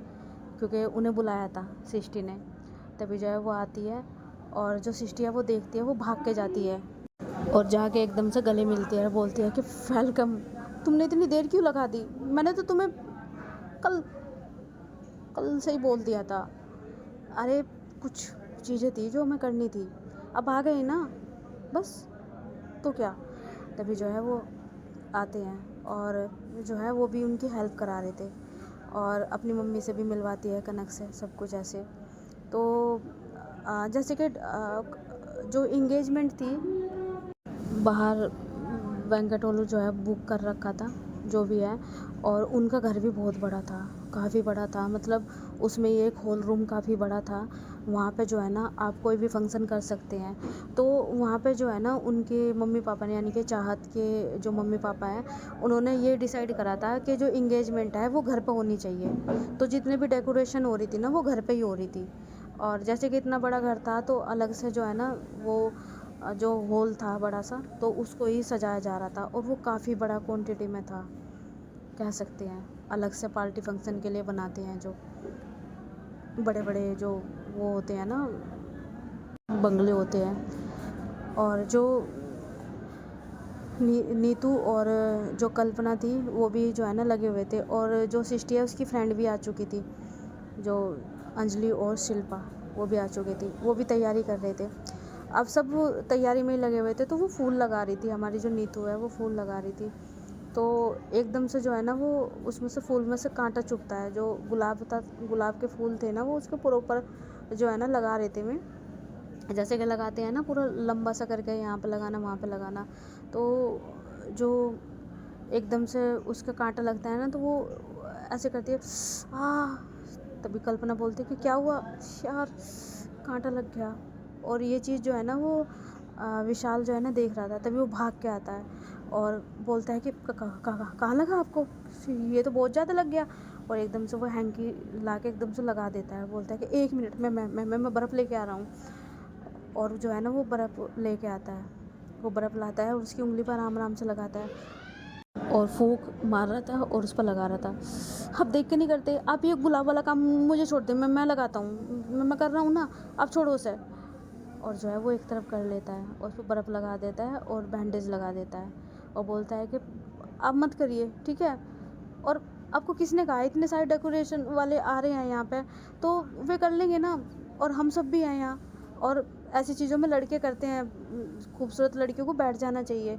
क्योंकि उन्हें बुलाया था सृष्टि ने। तभी जो है वो आती है, और जो सृष्टि है वो देखती है, वो भाग के जाती है और जाके एकदम से गले मिलती है, बोलती है कि वेलकम तुमने इतनी देर क्यों लगा दी? मैंने तो तुम्हें कल कल से ही बोल दिया था। अरे कुछ चीज़ें थी जो हमें करनी थी, अब आ गए ना, बस। तो क्या, तभी जो है वो आते हैं और जो है वो भी उनकी हेल्प करा रहे थे और अपनी मम्मी से भी मिलवाती है, कनक से, सब कुछ ऐसे। तो जैसे कि जो इंगेजमेंट थी बाहर, वेंकटोलू जो है बुक कर रखा था, जो भी है। और उनका घर भी बहुत बड़ा था, काफ़ी बड़ा था, मतलब उसमें ये एक हॉल रूम काफ़ी बड़ा था। वहाँ पे जो है ना आप कोई भी फंक्शन कर सकते हैं। तो वहाँ पे जो है ना उनके मम्मी पापा ने, यानी कि चाहत के जो मम्मी पापा हैं, उन्होंने ये डिसाइड करा था कि जो इंगेजमेंट है वो घर पे होनी चाहिए। तो जितने भी डेकोरेशन हो रही थी ना वो घर पे ही हो रही थी। और जैसे कि इतना बड़ा घर था तो अलग से जो है ना वो जो हॉल था बड़ा सा, तो उसको ही सजाया जा रहा था। और वो काफ़ी बड़ा क्वांटिटी में था, कह सकते हैं। अलग से पार्टी फंक्शन के लिए बनाते हैं जो बड़े बड़े जो वो होते हैं ना, बंगले होते हैं। और जो नीतू और जो कल्पना थी वो भी जो है ना लगे हुए थे। और जो सृष्टि है उसकी फ्रेंड भी आ चुकी थी, जो अंजलि और शिल्पा, वो भी आ चुकी थी। वो भी तैयारी कर रहे थे। अब सब वो तैयारी में ही लगे हुए थे। तो वो फूल लगा रही थी, हमारी जो नीतू है वो फूल लगा रही थी। तो एकदम से जो है ना वो उसमें से फूल में से कांटा चुभता है। जो गुलाब था, गुलाब के फूल थे ना, वो उसके पूरे ऊपर जो है ना लगा रहे थे। मैं जैसे कि लगाते हैं ना पूरा लंबा सा करके, यहाँ पे लगाना वहाँ पे लगाना। तो जो एकदम से उसका कांटा लगता है ना तो वो ऐसे करती है, आ। तभी कल्पना बोलती है कि क्या हुआ यार, कांटा लग गया। और ये चीज़ जो है ना वो विशाल जो है ना देख रहा था। तभी वो भाग के आता है और बोलता है कि कहाँ लगा आपको, ये तो बहुत ज़्यादा लग गया। और एकदम से वो हैंकी ला के एकदम से लगा देता है। बोलता है कि 1 मिनट में मैं बर्फ़ लेके आ रहा हूँ। और जो है ना वो बर्फ़ लेके आता है, वो बर्फ़ लाता है और उसकी उंगली पर आराम आराम से लगाता है और फूंक मार रहा था और उस पर लगा रहा था। आप देख के नहीं करते, आप ये गुलाब वाला काम मुझे छोड़ दे, मैं लगाता हूँ, मैं कर रहा हूँ ना, आप छोड़ो उसे। और जो है वो एक तरफ कर लेता है और उस पर बर्फ़ लगा देता है और बैंडेज लगा देता है और बोलता है कि आप मत करिए, ठीक है। और आपको किसने कहा, इतने सारे डेकोरेशन वाले आ रहे हैं यहाँ पे, तो वे कर लेंगे ना। और हम सब भी हैं यहाँ। और ऐसी चीज़ों में लड़के करते हैं, खूबसूरत लड़कियों को बैठ जाना चाहिए।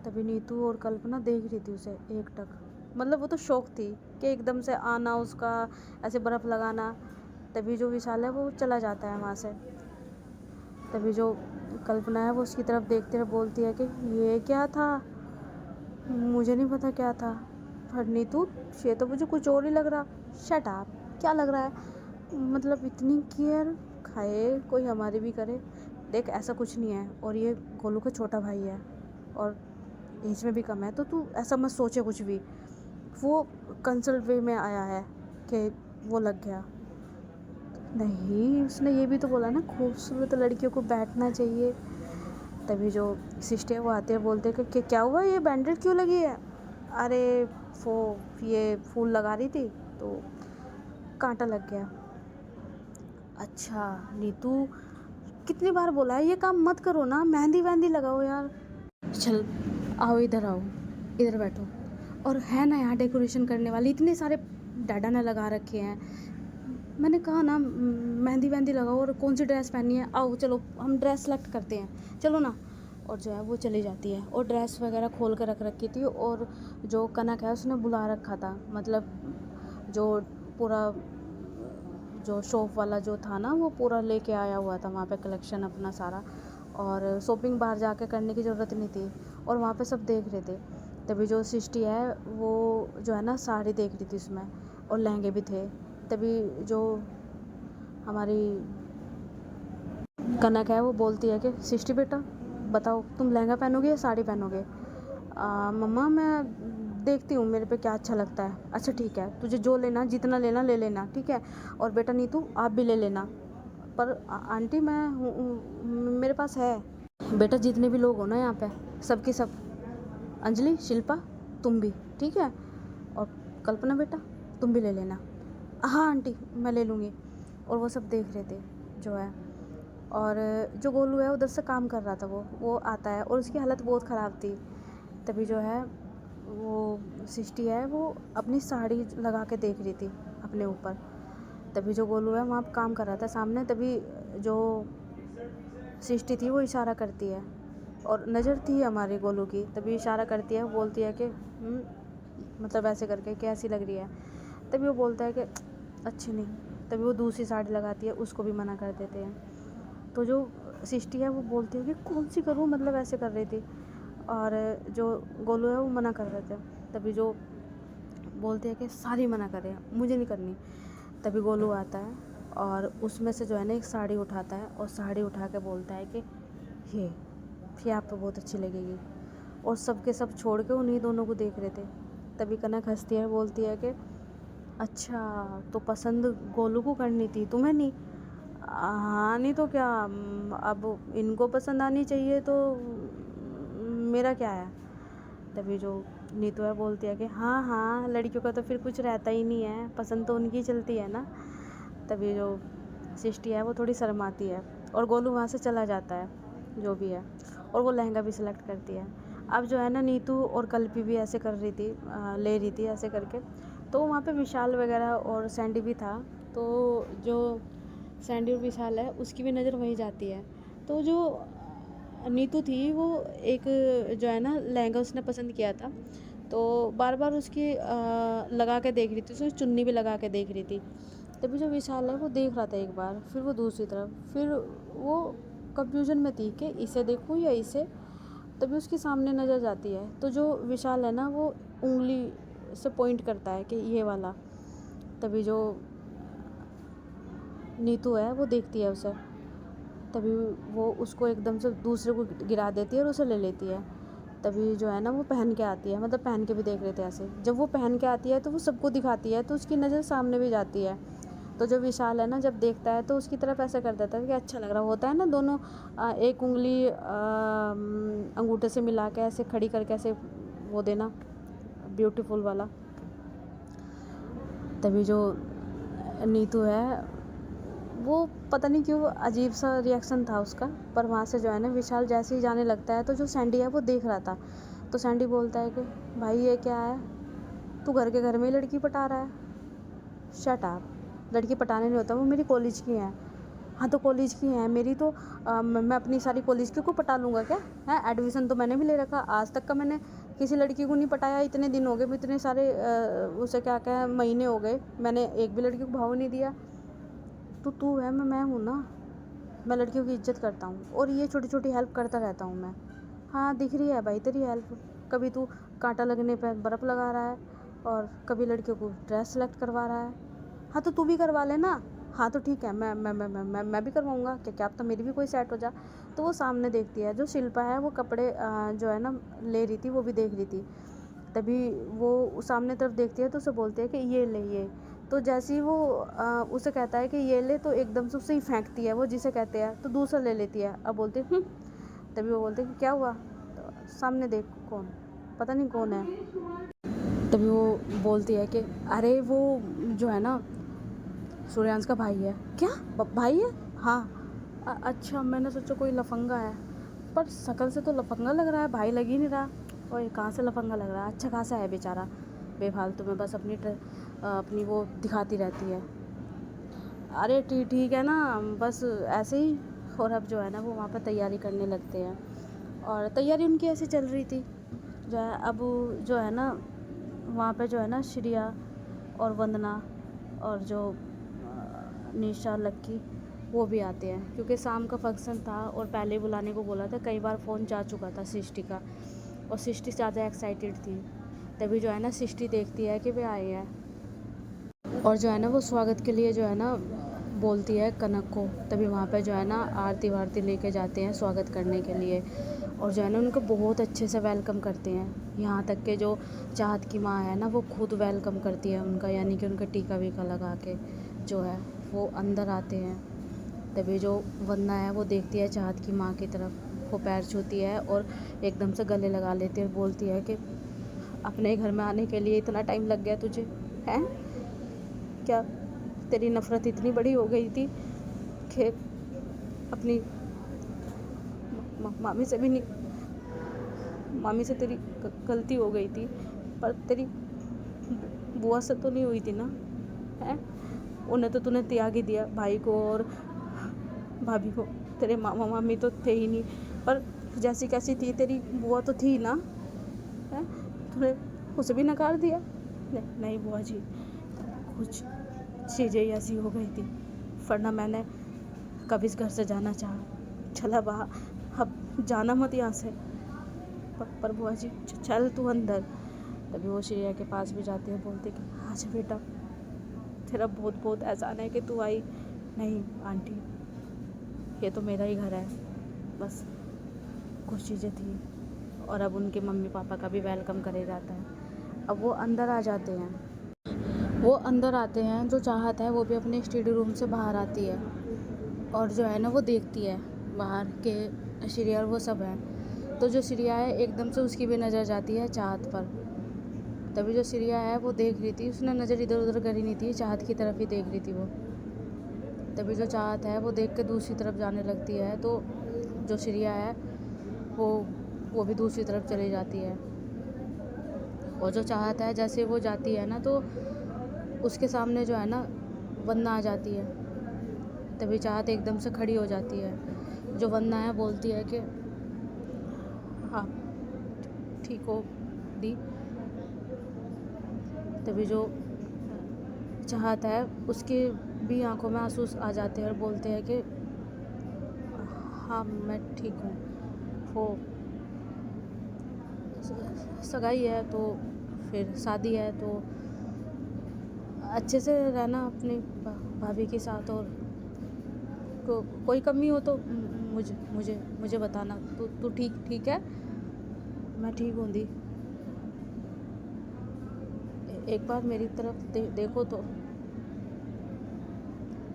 तभी नीतू और कल्पना देख रही थी उसे एकटक। मतलब वो तो शौक थी कि एकदम से आना उसका, ऐसे बर्फ़ लगाना। तभी जो विशाल है वो चला जाता है वहाँ से। तभी जो कल्पना है वो उसकी तरफ देखते हुए बोलती है कि ये क्या था, मुझे नहीं पता क्या था। पर नीतू, ये तो मुझे कुछ और ही लग रहा। शट अप, क्या लग रहा है, मतलब इतनी केयर खाए कोई हमारी भी करे। देख ऐसा कुछ नहीं है, और ये गोलू का छोटा भाई है और एज में भी कम है, तो तू ऐसा मत सोचे कुछ भी। वो कंसल्ट वे में आया है कि वो लग गया। नहीं, उसने ये भी तो बोला ना खूबसूरत लड़कियों को बैठना चाहिए। तभी जो सिस्टर वो आते हैं, बोलते हैं कि क्या हुआ, ये बैंडेज क्यों लगी है। अरे वो ये फूल लगा रही थी तो कांटा लग गया। अच्छा नीतू, कितनी बार बोला है ये काम मत करो ना, मेहंदी वहंदी लगाओ यार। चल आओ, इधर आओ, इधर बैठो। और है ना यहाँ डेकोरेशन करने वाली, इतने सारे डाडा ने लगा रखे हैं। मैंने कहा ना मेहंदी वहंदी लगाओ, और कौन सी ड्रेस पहननी है, आओ चलो हम ड्रेस सेलेक्ट करते हैं, चलो ना। और जो है वो चली जाती है और ड्रेस वगैरह खोल कर रख रखी थी। और जो कनक है उसने बुला रखा था, मतलब जो पूरा जो शॉप वाला जो था ना वो पूरा लेके आया हुआ था वहाँ पे कलेक्शन अपना सारा। और शॉपिंग बाहर जाके करने की ज़रूरत नहीं थी, और वहाँ पे सब देख रहे थे। तभी जो सृष्टि है वो जो है ना साड़ी देख रही थी उसमें, और लहंगे भी थे। तभी जो हमारी कनक है वो बोलती है कि सृष्टि बेटा बताओ, तुम लहंगा पहनोगे या साड़ी पहनोगे। मम्मा मैं देखती हूँ मेरे पे क्या अच्छा लगता है। अच्छा ठीक है, तुझे जो लेना जितना लेना ले लेना, ठीक है। और बेटा नीतू आप भी ले लेना। पर आंटी मैं मेरे पास है। बेटा जितने भी लोग हो ना यहाँ पे, सबके सब, अंजलि शिल्पा तुम भी, ठीक है। और कल्पना बेटा तुम भी ले लेना। हाँ आंटी मैं ले लूँगी। और वो सब देख रहे थे जो है। और जो गोलू है उधर से काम कर रहा था, वो आता है और उसकी हालत बहुत ख़राब थी। तभी जो है वो सृष्टि है वो अपनी साड़ी लगा के देख रही थी अपने ऊपर। तभी जो गोलू है वहाँ काम कर रहा था सामने, तभी जो सृष्टि थी वो इशारा करती है और नज़र थी हमारी गोलू की, तभी इशारा करती है, बोलती है कि मतलब ऐसे करके कैसी लग रही है। तभी वो बोलता है कि अच्छी नहीं। तभी वो दूसरी साड़ी लगाती है, उसको भी मना कर देते हैं। तो जो सृष्टि है वो बोलती है कि कौन सी करूँ, मतलब ऐसे कर रही थी, और जो गोलू है वो मना कर रहे थे। तभी जो बोलते हैं कि सारी मना कर रहे हैं, मुझे नहीं करनी। तभी गोलू आता है और उसमें से जो है ना एक साड़ी उठाता है और साड़ी उठा के बोलता है कि ये आप पे बहुत अच्छी लगेगी, और सबके सब छोड़ के उन्हीं दोनों को देख रहे थे। तभी कनक हंसती है, बोलती है कि अच्छा तो पसंद गोलू को करनी थी, तुम्हें नहीं? हाँ नहीं तो क्या, अब इनको पसंद आनी चाहिए तो मेरा क्या है। तभी जो नीतू है बोलती है कि हाँ हाँ, लड़कियों का तो फिर कुछ रहता ही नहीं है, पसंद तो उनकी चलती है ना। तभी जो सृष्टि है वो थोड़ी शर्माती है और गोलू वहाँ से चला जाता है जो भी है, और वो लहंगा भी सिलेक्ट करती है। अब जो है ना नीतू और कल्पी भी ऐसे कर रही थी, ले रही थी ऐसे करके, तो वहाँ पे विशाल वगैरह और सैंडी भी था। तो जो सैंडी और विशाल है उसकी भी नज़र वहीं जाती है। तो जो नीतू थी वो एक जो है ना लहंगा उसने पसंद किया था, तो बार बार उसकी लगा के देख रही थी, उसकी चुन्नी भी लगा के देख रही थी। तभी जो विशाल है वो देख रहा था एक बार, फिर वो दूसरी तरफ, फिर वो कंफ्यूजन में थी कि इसे देखूं या इसे। तभी उसके सामने नज़र जाती है, तो जो विशाल है ना वो उंगली से पॉइंट करता है कि ये वाला। तभी जो नीतू है वो देखती है उसे, तभी वो उसको एकदम से दूसरे को गिरा देती है और उसे ले लेती है। तभी जो है ना वो पहन के आती है, मतलब पहन के भी देख रहे थे ऐसे, जब वो पहन के आती है तो वो सबको दिखाती है, तो उसकी नज़र सामने भी जाती है। तो जो विशाल है ना जब देखता है तो उसकी तरफ ऐसा कर देता है कि अच्छा लग रहा होता है ना, दोनों एक उंगली अंगूठे से मिला के ऐसे खड़ी करके ऐसे वो देना, ब्यूटीफुल वाला। तभी जो नीतू है वो पता नहीं क्यों अजीब सा रिएक्शन था उसका, पर वहाँ से जो है ना विशाल जैसे ही जाने लगता है तो जो सैंडी है वो देख रहा था। तो सैंडी बोलता है कि भाई ये क्या है, तू घर के घर में ही लड़की पटा रहा है। शट अप, लड़की पटाने नहीं होता, वो मेरी कॉलेज की हैं। हाँ तो कॉलेज की हैं मेरी, तो मैं अपनी सारी कॉलेज की को पटा लूँगा क्या है? एडमिशन तो मैंने भी ले रखा, आज तक का मैंने किसी लड़की को नहीं पटाया। इतने दिन हो गए, इतने सारे उसे क्या क्या महीने हो गए, मैंने एक भी लड़की को भाव नहीं दिया। तो तू है, मैं हूँ ना, मैं लड़कियों की इज्जत करता हूँ और ये छोटी छोटी हेल्प करता रहता हूँ मैं। हाँ दिख रही है भाई तेरी हेल्प, कभी तू कांटा लगने पर बर्फ़ लगा रहा है और कभी लड़कियों को ड्रेस सेलेक्ट करवा रहा है। हाँ तो तू भी करवा लेना। हाँ तो ठीक है, मैं भी करवाऊँगा, क्या अब तो मेरी भी कोई सेट हो जा। तो वो सामने देखती है, जो शिल्पा है वो कपड़े जो है ना ले रही थी, वो भी देख रही थी। तभी वो सामने तरफ देखती है तो उसे बोलती है कि ये ले ये। तो जैसे ही वो उसे कहता है कि ये ले, तो एकदम से उसे ही फेंकती है वो जिसे कहते हैं, तो दूसरा ले लेती है। अब बोलती है तभी वो बोलते हैं कि क्या हुआ, तो सामने देख कौन, पता नहीं कौन है। तभी वो बोलती है कि अरे वो जो है ना सूर्यांश का भाई है। क्या भाई है? हाँ अच्छा, मैंने सोचा कोई लफंगा है, पर शक्ल से तो लफंगा लग रहा है, भाई लग ही नहीं रहा। और कहाँ से लफंगा लग रहा है, अच्छा खासा है बेचारा, बेफालतू में बस अपनी वो दिखाती रहती है। अरे ठीक है ना, बस ऐसे ही। और अब जो है ना वो वहाँ पर तैयारी करने लगते हैं, और तैयारी उनकी ऐसी चल रही थी जो है। अब जो है ना वहाँ पे जो है ना श्रिया और वंदना और जो निशा लक्की वो भी आते हैं, क्योंकि शाम का फंक्शन था और पहले ही बुलाने को बोला था, कई बार फ़ोन जा चुका था सृष्टि का, और सृष्टि ज़्यादा एक्साइटेड थी। तभी जो है ना सृष्टि देखती है कि वे आए हैं, और जो है ना वो स्वागत के लिए जो है ना बोलती है कनक को। तभी वहाँ पे जो है ना आरती वारती लेके जाते हैं स्वागत करने के लिए, और जो है ना उनको बहुत अच्छे से वेलकम करते हैं। यहाँ तक के जो चाहत की माँ है ना वो खुद वेलकम करती है उनका, यानी कि उनका टीका वीका लगा के जो है वो अंदर आते हैं। तभी जो वंदना है वो देखती है चाहत की माँ की तरफ, वो पैर छूती है और एकदम से गले लगा लेती है और बोलती है कि अपने घर में आने के लिए इतना टाइम लग गया तुझे, हैं? क्या तेरी नफ़रत इतनी बड़ी हो गई थी कि अपनी मामी से भी नहीं, मामी से तेरी गलती हो गई थी पर तेरी बुआ से तो नहीं हुई थी ना, है? उन्हें तो तूने त्याग ही दिया, भाई को और भाभी को। तेरे मामा मामी तो थे ही नहीं, पर जैसी कैसी थी तेरी बुआ तो थी ना, है? तूने उसे भी नकार दिया। नहीं बुआ जी, कुछ चीज़ें ऐसी हो गई थी, वरना मैंने कभी इस घर से जाना चाहा, चला बाहर, अब जाना मत यहाँ से। पर बुआ जी चल तू अंदर। तभी वो श्रेया के पास भी जाती है, बोलती कि अच्छा बेटा, तेरा बहुत बहुत एहसान है कि तू आई। नहीं आंटी, ये तो मेरा ही घर है, बस कुछ चीज़ें थी और अब उनके मम्मी पापा का भी वेलकम करे जाता है। अब वो अंदर आ जाते हैं, वो अंदर आते हैं। जो चाहत है वो भी अपने स्टडी रूम से बाहर आती है और जो है ना वो देखती है बाहर के श्रेया और वो सब हैं। तो जो श्रेया है एकदम से उसकी भी नज़र जाती है चाहत पर। तभी जो श्रेया है वो देख रही थी, उसने नज़र इधर उधर करी नहीं थी, चाहत की तरफ ही देख रही थी वो। तभी जो चाहत है वो देख के दूसरी तरफ जाने लगती है, तो जो श्रेया है वो भी दूसरी तरफ चली जाती है। और जो चाहत है जैसे वो जाती है ना, तो उसके सामने जो है ना वंदना आ जाती है। तभी चाहत एकदम से खड़ी हो जाती है। जो वंदना है बोलती है कि हाँ ठीक हो दी। तभी जो चाहत है उसकी भी आंखों में आंसू आ जाते हैं और बोलते हैं कि हाँ मैं ठीक हूँ। वो सगाई है तो फिर शादी है तो अच्छे से रहना अपनी भाभी के साथ, और कोई कमी हो तो मुझे बताना। तू ठीक है? मैं ठीक हूँ दी, एक बार मेरी तरफ देखो तो।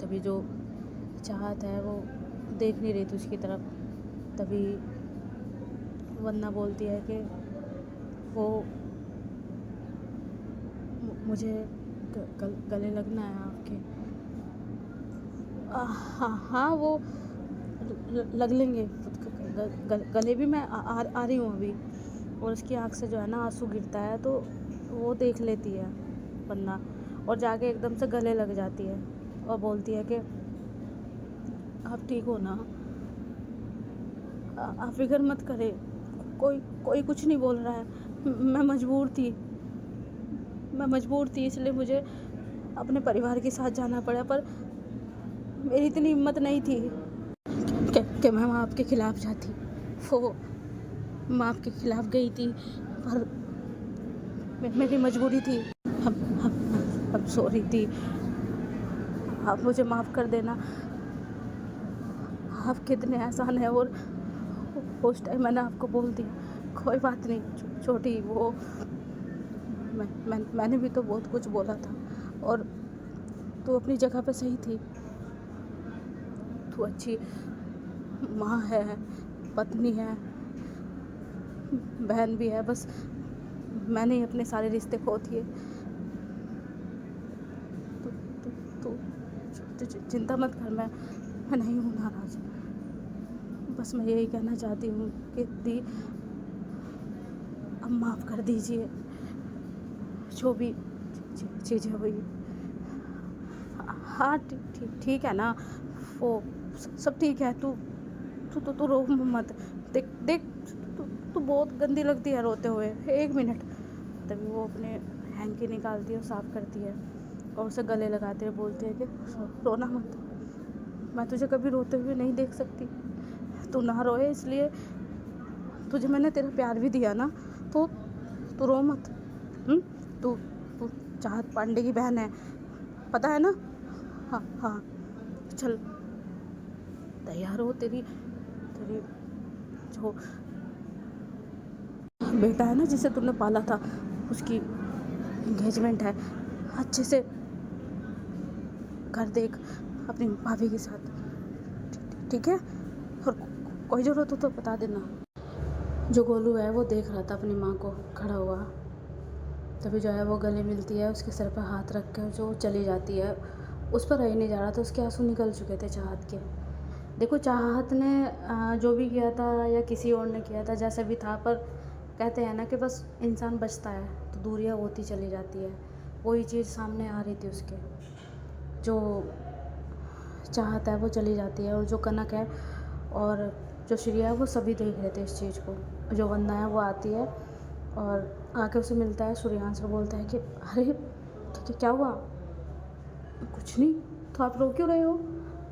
तभी जो चाहत है वो देख नहीं रही थी उसकी तरफ। तभी वंदना बोलती है कि वो मुझे गले लगना है आपके। हाँ वो लग लेंगे, गले भी मैं आ रही हूँ अभी। और उसकी आँख से जो है ना आंसू गिरता है, तो वो देख लेती है वंदना और जाके एकदम से गले लग जाती है और बोलती है कि आप ठीक हो ना? आप फिक्र मत करें, कोई कुछ नहीं बोल रहा है। मैं मजबूर थी इसलिए मुझे अपने परिवार के साथ जाना पड़ा, पर मेरी इतनी हिम्मत नहीं थी कि मैं आपके खिलाफ जाती। वो मैं आपके खिलाफ गई थी, पर मेरी मजबूरी थी। अब सॉरी थी, आप मुझे माफ़ कर देना। आप कितने एहसान है। और उस टाइम मैंने आपको बोल दिया, कोई बात नहीं छोटी, वो मैंने भी तो बहुत कुछ बोला था, और तू अपनी जगह पे सही थी। तू अच्छी माँ है, पत्नी है, बहन भी है, बस मैंने ही अपने सारे रिश्ते खो दिए। तो चिंता मत कर, मैं नहीं हूँ नाराज़। बस मैं यही कहना चाहती हूँ कि दी, अब माफ़ कर दीजिए जो भी चीज़ें हुई। हाँ ठीक है ना, वो सब ठीक है। तू रो मत। देख तू बहुत गंदी लगती है रोते हुए। एक मिनट। तभी वो अपने हैंकी निकालती है और साफ़ करती है और उसे गले लगाते हुए बोलती है कि रोना मत, मैं तुझे कभी रोते हुए नहीं देख सकती। तू ना रोए, इसलिए तुझे मैंने तेरा प्यार भी दिया ना, तो तू रो मत। तू चाहत पांडे की बहन है, पता है ना? हाँ चल तैयार हो। तेरी जो बेटा है ना जिसे तुमने पाला था, उसकी एंगेजमेंट है, अच्छे से कर देख अपनी भाभी के साथ, ठीक है? और कोई ज़रूरत हो तो बता देना। जो गोलू है वो देख रहा था अपनी माँ को खड़ा हुआ। तभी जो है वो गले मिलती है, उसके सर पर हाथ रख कर जो चली जाती है। उस पर रह नहीं जा रहा था, उसके आंसू निकल चुके थे चाहत के। देखो चाहत ने जो भी किया था या किसी और ने किया था, जैसा भी था, पर कहते हैं ना कि बस इंसान बचता है तो दूरियां होती चली जाती है। वही चीज़ सामने आ रही थी उसके, जो चाहता है वो चली जाती है, और जो कनक है और जो श्रेया है वो सभी देख रहे थे इस चीज़ को। जो वंदना है वो आती है और आके उसे मिलता है, सूर्यांश को बोलता है कि अरे क्या हुआ? कुछ नहीं, तो आप रो क्यों रहे हो?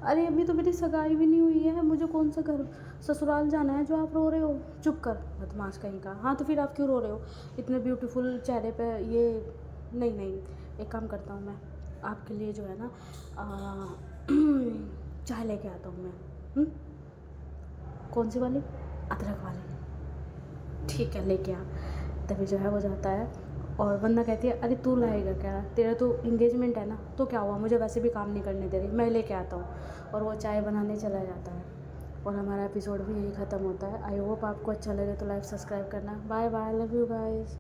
अरे अभी तो मेरी सगाई भी नहीं हुई है, मुझे कौन सा घर ससुराल जाना है जो आप रो रहे हो? चुप कर बदमाश कहीं का। हाँ तो फिर आप क्यों रो रहे हो? इतने ब्यूटीफुल चेहरे पे ये नहीं नहीं, एक काम करता हूँ मैं आपके लिए जो है ना चाय लेके आता हूँ मैं। कौन सी वाली? अदरक वाली। ठीक है लेके आ। तभी जो है वो जाता है और वंदना कहती है अरे तू लाएगा क्या, तेरा तो इंगेजमेंट है ना, तो क्या हुआ, मुझे वैसे भी काम नहीं करने दे रही, मैं लेके आता हूँ। और वो चाय बनाने चला जाता है और हमारा एपिसोड भी यही ख़त्म होता है। आई होप आपको अच्छा लगे तो लाइक सब्सक्राइब करना। Bye bye, love you guys.